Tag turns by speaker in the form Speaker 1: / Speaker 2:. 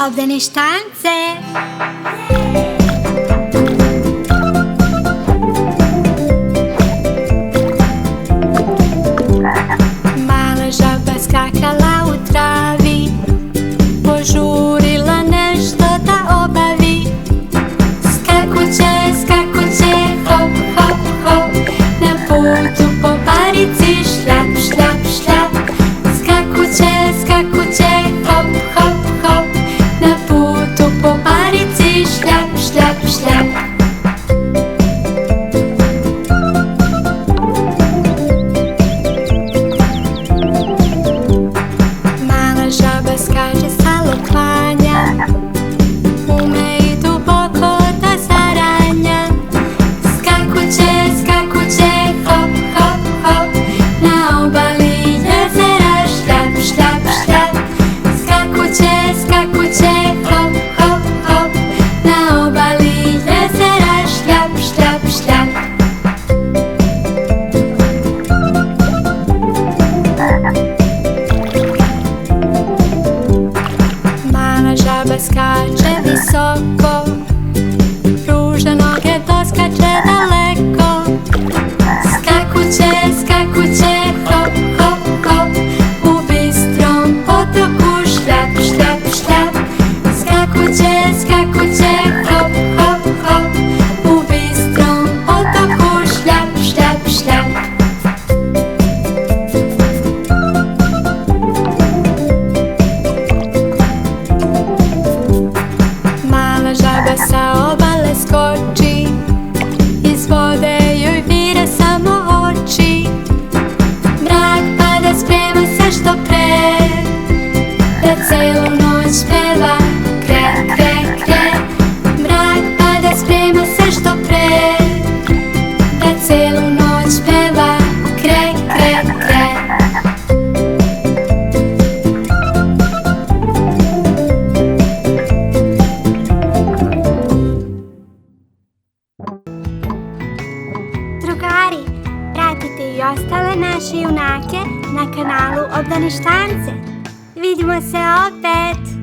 Speaker 1: Obdane štance. Mala žaba skakala u travi, požurila nešto da obavi. Skakuće, skakuće, hop, hop, hop, na putu po barici šljap, šljap, šljap. Skakuće, skakuće, hop, hop, hop, na putu po barici šljap, šljap, šljap. Mala žaba skače, stalo klanja, ume i duboko da zaranja. Skakuće, skakuće, hop, hop, hop, na obali jezera šljap, šljap, šljap. Skakuće, skakuće, hop, hop, hop, na obali jezera šljap, šljap, šljap. Mala žaba skače visoko, pruža noge, doskače daleko. Skakuće, skakuće, hop, hop, hop, u bistrom potoku šljap, šljap, šljap. Skakuće, skakuće, hop, hop, hop, u bistrom potoku šljap, šljap, šljap. Mala žaba sa obale skoči, iz vode joj vire samo oči. Mrak pada, sprema se što pre, da celu noć peva kre, kre, kre. Mrak pada, sprema se što pre, da celu noć peva kre, kre, kre. Drugari, pratite i ostale naše junake na kanalu Obdane štance. Vidimo se opet!